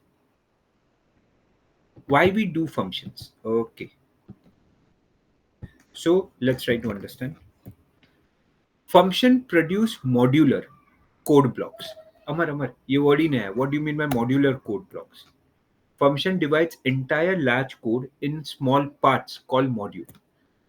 Why we do functions? Okay, so let's try to understand. Function produce modular code blocks. Amar, ये word ही नहीं है. What do you mean by modular code blocks? Function divides entire large code in small parts called module.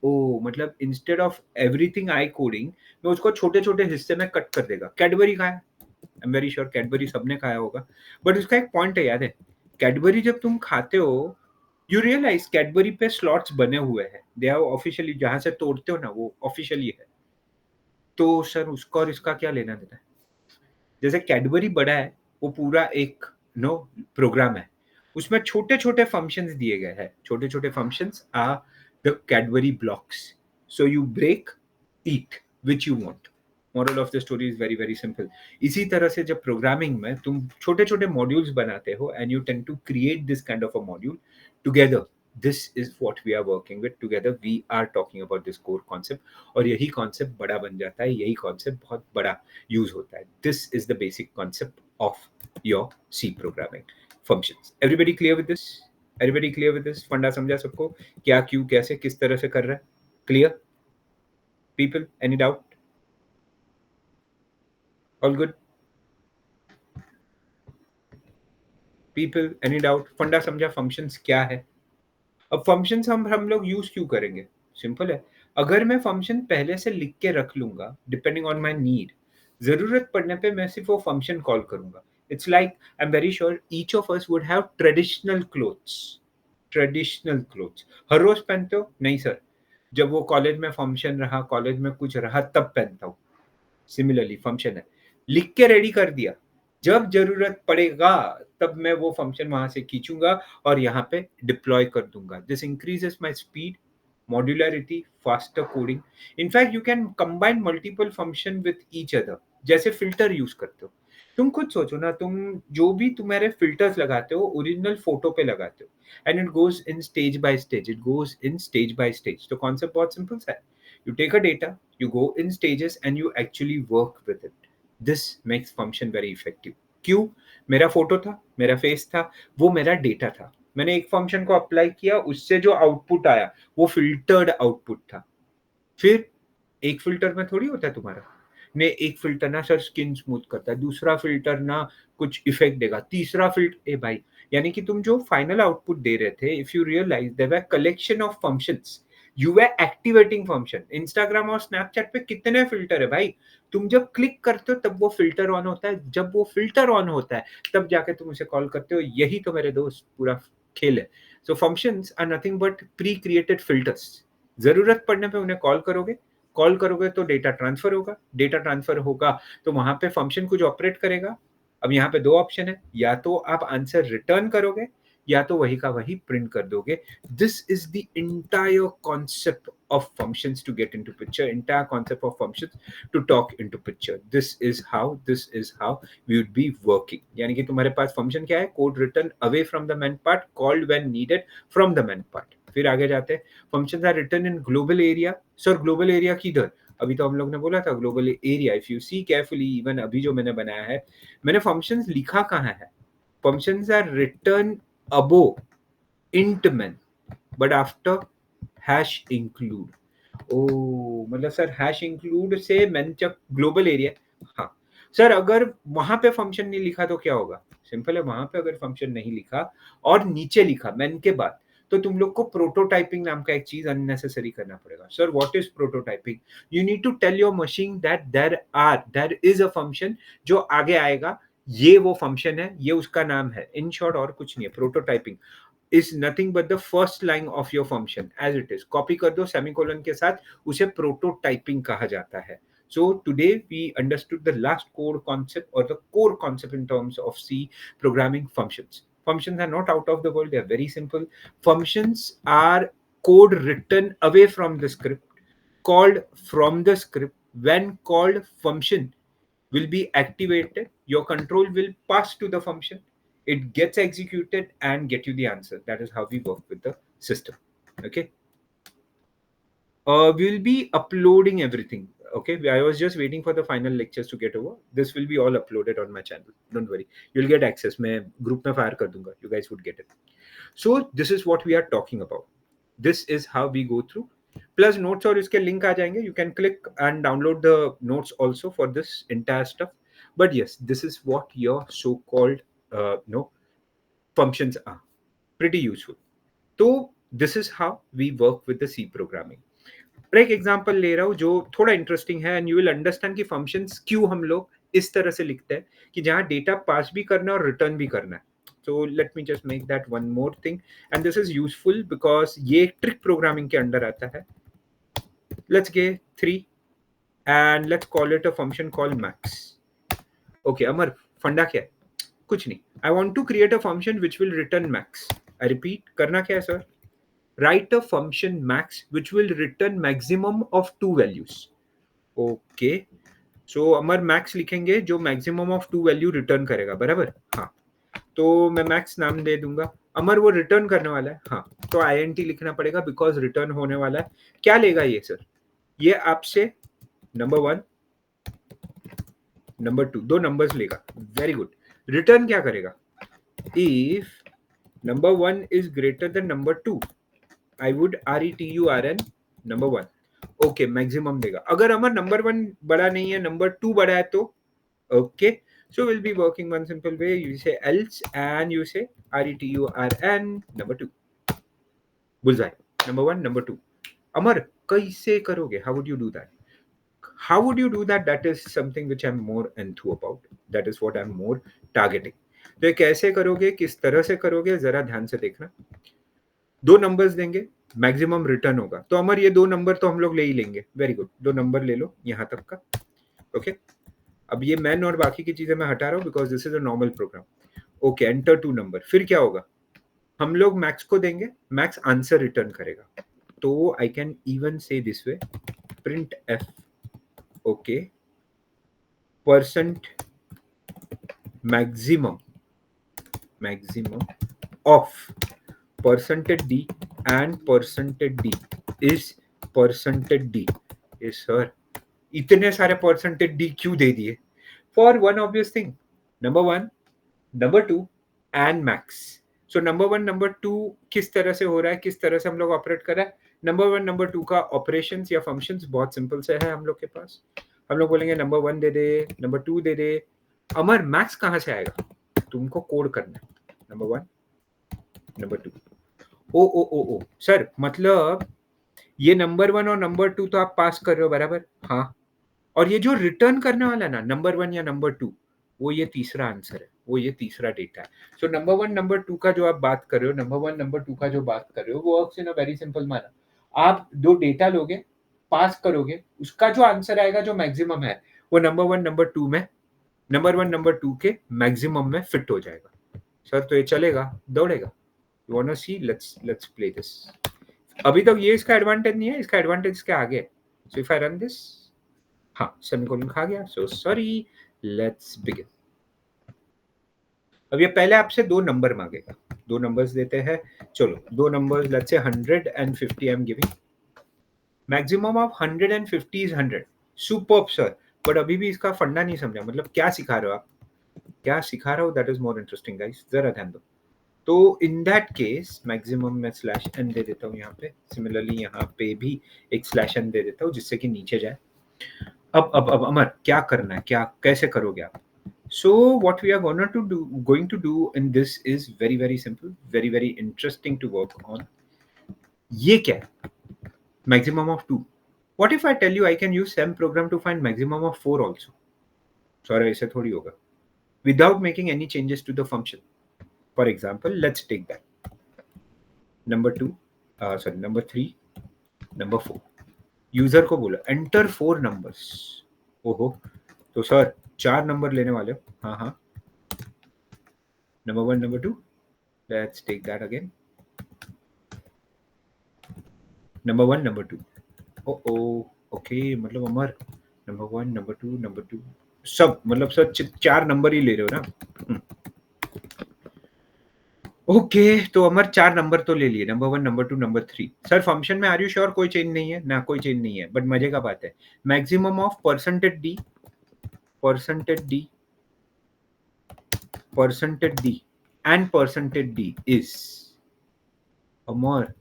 ओ मतलब instead of everything I coding मैं उसको छोटे छोटे हिस्से में कट कर देगा. कैडबरी खाया, आई एम वेरी श्योर कैडबरी सबने खाया होगा, बट उसका एक पॉइंट है, याद है? कैडबरी जब तुम खाते हो, यू रियलाइज कैडबरी पे स्लॉट्स बने हुए हैं. दे हैव ऑफिशियली, जहां से तोड़ते हो ना वो ऑफिशियली है. तो सर उसका और इसका क्या लेना देना है? जैसे कैडबरी बड़ा है, वो पूरा एक नो प्रोग्राम है, उसमें छोटे छोटे फंक्शंस दिए गए हैं. छोटे छोटे functions are the Cadbury blocks. So you break, eat which you want. Moral of the story is very very simple. इसी तरह से जब प्रोग्रामिंग में तुम छोटे छोटे मॉड्यूल्स बनाते हो and you tend to create this kind of a module together, this is what we are working with together. We are talking about this core concept, और यही कॉन्सेप्ट बड़ा बन जाता है, यही कॉन्सेप्ट बहुत बड़ा यूज होता है. This is the basic concept of your C programming functions. Everybody clear with this? Everybody clear with this? Funda समझा सबको? क्या, क्यों, कैसे, किस तरह से कर रहा है? Clear people? Any doubt? All good people? Any doubt? फंडा समझा फंक्शंस क्या है? अब फंक्शंस हम लोग यूज क्यों करेंगे? सिंपल है. अगर मैं फंक्शन पहले से लिख के रख लूंगा, डिपेंडिंग ऑन माय नीड, जरूरत पड़ने पे मैं सिर्फ वो फंक्शन कॉल करूंगा. It's like, I am very sure each of us would have traditional clothes. Traditional clothes हर रोज पहनते हो? नहीं सर, जब वो कॉलेज में फंक्शन रहा, कॉलेज में कुछ रहा, तब पहनता हूँ. सिमिलरली फंक्शन है, लिख के रेडी कर दिया, जब जरूरत पड़ेगा तब मैं वो फंक्शन वहां से खींचूंगा और यहाँ पे डिप्लॉय कर दूंगा. This increases my speed, modularity, faster coding. In fact you can combine multiple function with each other. जैसे फिल्टर यूज करते हो, तुम खुद सोचो ना, तुम जो भी तुम्हारे फिल्टर्स लगाते हो ओरिजिनल फोटो पे लगाते हो, and it goes in stage by stage, it goes in stage by stage. तो कॉन्सेप्ट बहुत सिंपल सा है. You take a data, you go in stages and you actually work with it. This makes function very effective. क्यों? मेरा photo था, मेरा face था, वो मेरा डेटा था. मैंने एक फंक्शन को अप्लाई किया, उससे जो आउटपुट आया वो फिल्टर्ड आउटपुट था. फिर एक फिल्टर में थोड़ी होता है तुम्हारा ने, एक फिल्टर ना सर स्किन स्मूथ करता है, दूसरा फिल्टर ना कुछ इफेक्ट देगा, तीसरा फिल्टर, ए भाई, यानी कि तुम जो फाइनल आउटपुट दे रहे थे, if you realise there were collection of functions, you were activating function. Instagram और स्नैपचैट पे कितने फिल्टर है भाई? तुम जब क्लिक करते हो तब वो फिल्टर ऑन होता है, जब वो फिल्टर ऑन होता है तब जाके तुम उसे कॉल करते हो. यही तो मेरे दोस्त पूरा खेल है. So functions are nothing but pre created filters. जरूरत पड़ने पे उन्हें कॉल करोगे, कॉल करोगे तो डेटा ट्रांसफर होगा, डेटा ट्रांसफर होगा तो वहां पे फंक्शन कुछ ऑपरेट करेगा. अब यहाँ पे दो ऑप्शन है, या तो आप आंसर रिटर्न करोगे या तो वही का वही प्रिंट कर दोगे. This is the entire concept of functions to get into picture, entire concept of functions to talk into picture. This is how we would be working. यानी कि तुम्हारे पास फंक्शन क्या है? Code return away from the main part, called when needed from the main part. फिर आगे जाते हैं, functions are written in global area. Sir global area किधर? अभी तो हम लोग ने बोला था global area. If you see carefully, even अभी जो मैंने बनाया है, मैंने फंक्शंस लिखा कहाँ है? Functions are return above int main but after hash include. ओ मतलब सर हैश इंक्लूड से मेन तक ग्लोबल एरिया. हाँ सर, अगर वहां पे फंक्शन नहीं लिखा तो क्या होगा? सिंपल है, वहां पे अगर फंक्शन नहीं लिखा और नीचे लिखा मेन के बाद, तो तुम लोग को प्रोटोटाइपिंग नाम का एक चीज अननेसेसरी करना पड़ेगा. Sir what is prototyping? You need to tell your machine that there is a function जो आगे आएगा, ये वो फंक्शन है, ये उसका नाम है. इन शॉर्ट और कुछ नहीं है. Prototyping is nothing but the first line of your function as it is. Copy कर दो सेमीकोलन के साथ, उसे प्रोटोटाइपिंग कहा जाता है. So today we understood the last core concept or the core concept in terms of C programming functions. Functions are not out of the world, they are very simple. Functions are code written away from the script, called from the script. When called, function will be activated, your control will pass to the function, it gets executed and get you the answer. That is how we work with the system. Okay. We will be uploading everything. Okay, I was just waiting for the final lectures to get over. This will be all uploaded on my channel. Don't worry, you'll get access. मैं group में fire कर दूंगा. You guys would get it. So this is what we are talking about. This is how we go through. Plus notes और इसके link आ जाएंगे. You can click and download the notes also for this entire stuff. But yes, this is what your so-called functions are. Pretty useful. तो this is how we work with the C programming. और एक example ले रहा हूँ जो थोड़ा interesting है and you will understand कि फंक्शंस क्यों हम लोग इस तरह से लिखते हैं कि जहाँ डेटा पास भी करना है और रिटर्न भी करना है. So let me just make that one more thing and this is useful because ये ट्रिक प्रोग्रामिंग के अंडर आता है. Let's get 3 and let's call it a function call max. Okay Amar, फंडा क्या है? कुछ नहीं. I want to create a function which will return max. I repeat, करना क्या है sir? Write a function max which will return maximum of two values. Okay. So Amar max लिखेंगे जो maximum of two value return करेगा, बराबर? हाँ. तो मैं मैक्स नाम दे दूंगा. अमर वो रिटर्न करने वाला है. हाँ, तो INT लिखना पड़ेगा बिकॉज रिटर्न होने वाला है. क्या लेगा ये सर? ये आपसे नंबर 1 नंबर 2 दो नंबर्स लेगा. Very good. रिटर्न क्या करेगा? If number 1 is greater than number 2, I would return number 1. Okay, maximum देगा. अगर अमर नंबर 1 बड़ा नहीं है, नंबर 2 बड़ा है तो okay. So we'll be working one simple way. You say else and you say return number 2. Bullseye. Number 1, number 2. Amar, कैसे करोगे? How would you do that? How would you do that? That is something which I'm more enthused about. That is what I'm more targeting. तो ये कैसे करोगे, किस तरह से करोगे, जरा ध्यान से देखना. दो नंबर्स देंगे, मैक्सिमम रिटर्न होगा. तो अमर ये दो नंबर तो हम लोग ले ही लेंगे. वेरी गुड, दो नंबर ले लो यहां तक का. ओके. अब ये मैन और बाकी की चीजें मैं हटा रहा हूं because this is a normal program. Okay, enter two number. फिर क्या होगा? हम लोग मैक्स को देंगे, मैक्स आंसर रिटर्न करेगा. तो आई कैन इवन से this way, print F. Okay, percent maximum of percentage d and percentage d is percentage d. Yes sir, इतने सारे percentage d क्यों दे दिए? For one obvious thing, number 1, number 2 and max. So number 1 number 2 किस तरह से हो रहा है, किस तरह से हम लोग ऑपरेट कर रहा है? नंबर 1 नंबर 2 का ऑपरेशंस या फंक्शंस बहुत सिंपल से है हम लोग के पास. हम लोग बोलेंगे नंबर 1 दे दे, नंबर 2 दे दे. अमर मैक्स कहाँ से आएगा? तुमको कोड करना है. Number 1 number 2. ओ सर, मतलब ये नंबर 1 और नंबर 2 तो आप पास कर रहे हो, बराबर? हाँ. और ये जो रिटर्न करने वाला है ना, नंबर 1 या नंबर 2, वो ये तीसरा आंसर है, वो ये तीसरा डेटा है. सो नंबर 1 नंबर 2 का जो आप बात कर रहे हो, नंबर 1 नंबर 2 का जो बात कर रहे हो, वो works in a very simple manner. आप दो डेटा लोगे, पास करोगे, उसका जो आंसर आएगा जो मैक्सिमम है, वो नंबर 1 नंबर 2 में, नंबर 1 नंबर 2 के मैक्सिमम में फिट हो जाएगा. सर तो ये चलेगा, दौड़ेगा? You wanna see? Let's play this. अभी तक ये इसका एडवांटेज नहीं है, इसका एडवांटेज इसके आगे. So if I run this, हाँ, सेमीकोलन खा गया. So sorry, let's begin. अब ये पहले आपसे दो नंबर मांगेगा. दो नंबर्स देते हैं. चलो, दो numbers, let's say 100 and 50 I'm giving. Maximum of 150 is 100. Superb sir. But अभी भी इसका फंडा नहीं समझा. मतलब क्या सिखा रहे हो आप? क्या सिखा रहे हो? That is more interesting guys. जरा ध्यान दो. तो इन दैट केस मैक्सिमम में स्लैश एन दे देता हूँ यहाँ पे. सिमिलरली यहाँ पे भी एक स्लैश एन दे देता हूँ जिससे कि नीचे जाए. अब अमर क्या करना है, क्या कैसे करोगे आप? So what we are going to do in this is very very simple, very very interesting to work on. ये क्या है? Maximum of 2. What if I tell you I can use same program to find maximum of 4 also? Sorry, ऐसे थोड़ी होगा. Without making any changes to the function. For example, let's take that. Number 2, number 3, number 4. User को बोला enter 4 numbers. ओहो, तो sir 4 number लेने वाले हो? हाँ हाँ. Number 1 number 2. Let's take that again. Number 1 number 2. Okay, मतलब अमर नंबर 1 नंबर 2 नंबर 2 सब, मतलब सर 4 नंबर ही ले रहे हो ना? ओके, तो अमर 4 नंबर तो ले लिए, number 1, number 2, number 3। Sir function में आर यू श्योर कोई चेंज नहीं है? ना कोई चेंज नहीं है, बट मजे का बात है। Maximum of percentage D and percentage D is Amar,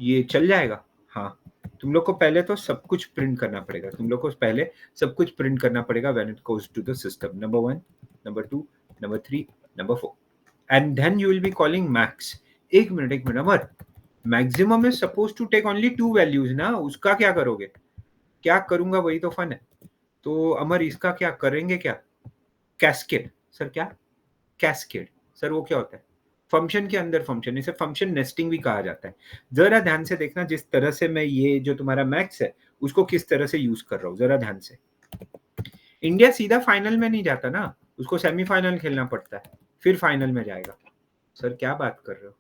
ये चल जाएगा? हाँ, तुम लोग को पहले तो सब कुछ प्रिंट करना पड़ेगा। When it goes to the system. Number 1, number 2, number 3, number 4 and then you will be calling max. एक minute Amar, maximum is suppose to take only 2 values ना, उसका क्या करोगे? क्या करूंगा वही तो फन है। तो अमर इसका क्या करेंगे? क्या कैस्केड? सर क्या कैस्केड? सर वो क्या होता है? फंक्शन के अंदर फंक्शन, इसे फंक्शन नेस्टिंग भी कहा जाता है। जरा ध्यान से देखना, जिस तरह से मैं ये जो तुम्हारा मैक्स है उसको किस तरह से यूज कर रहा हूँ, जरा ध्यान से। इंडिया सीधा फाइनल में नहीं जाता ना, उसको सेमीफाइनल खेलना पड़ता है, फिर फाइनल में जाएगा। सर क्या बात कर रहे हो?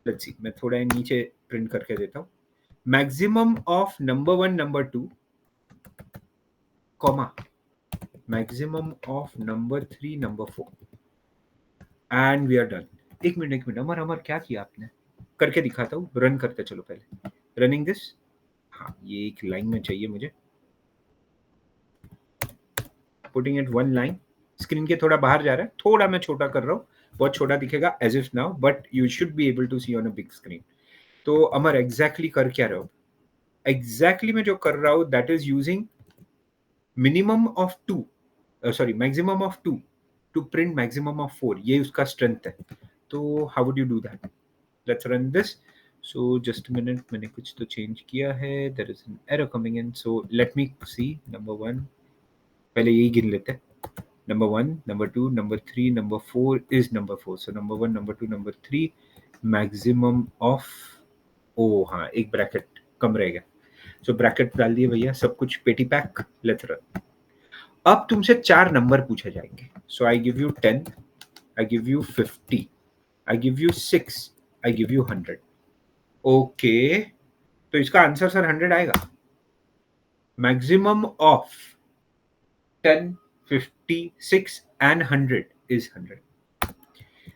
लेट्स सी, मैं थोड़ा नीचे प्रिंट करके देता हूँ। Maximum of number 1, number 2, comma, maximum of number 3, number 4 and we are done. एक मिनट अमर अमर क्या किया आपने? करके दिखाता हूँ, रन करते चलो पहले। रनिंग दिस, हाँ ये एक लाइन में चाहिए मुझे। Putting it one line, screen के थोड़ा बाहर जा रहा है, थोड़ा मैं छोटा कर रहा हूँ, बहुत छोटा दिखेगा as if now, but you should be able to see on a big screen. तो अमर एग्जैक्टली कर क्या रहे हो? एग्जैक्टली मैं जो कर रहा हूँ that is using minimum of 2, sorry maximum of 2 to print maximum of 4, ये उसका स्ट्रेंथ है। तो how would you do that? Let's run this. So just a minute, मैंने कुछ तो चेंज किया है, there is an error coming in, so let me see. Number 1 पहले यही गिन लेते हैं। Number 1, number 2, number 3, number 4 is number 4, so number 1, number 2, number 3 maximum of, ओ हाँ एक ब्रैकेट कम रह गया, सो ब्रैकेट डाल दिए भैया, सब कुछ पेटी पैक। Let's run. अब तुमसे 4 नंबर पूछे जाएंगे। So I give you 10, I give you 50, I give you 6, I give you 100। Okay, तो इसका आंसर सर 100 आएगा। Maximum of 10, 50, 6 and 100 is 100।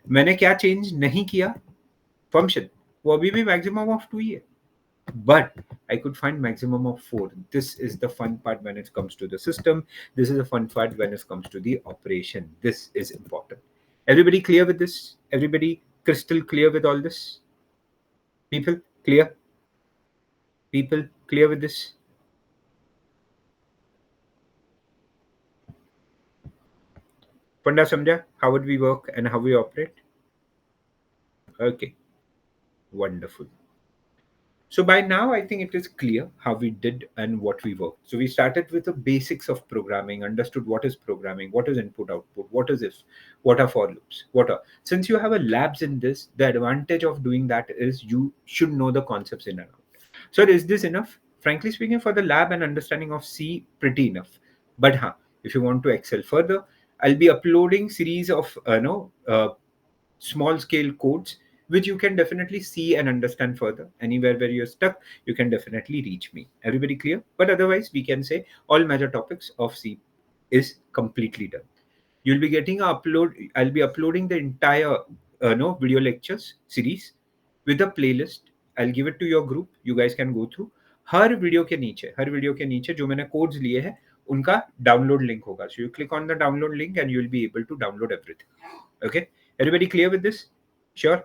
मैंने क्या चेंज नहीं किया? फंक्शन, वो अभी भी मैक्सिमम ऑफ 2 ही है, but I could find maximum of 4. This is the fun part when it comes to the system. This is the fun part when it comes to the operation. This is important. Everybody clear with this? Everybody crystal clear with all this? People clear? People clear with this? Panda samjha how would we work and how we operate? Okay, wonderful. So by now, I think it is clear how we did and what we worked. So we started with the basics of programming, understood what is programming, what is input output, what is if, what are for loops, what are. Since you have a labs in this, the advantage of doing that is you should know the concepts in and out. So is this enough? Frankly speaking, for the lab and understanding of C, pretty enough. But if you want to excel further, I'll be uploading series of small scale codes which you can definitely see and understand further. Anywhere where you're stuck, you can definitely reach me. Everybody clear? But otherwise, we can say all major topics of C is completely done. You'll be getting a upload. I'll be uploading the entire no video lectures series with a playlist. I'll give it to your group. You guys can go through. Her video के नीचे जो मैंने codes लिए हैं उनका download link होगा. So you click on the download link and you'll be able to download everything. Okay, everybody clear with this? Sure.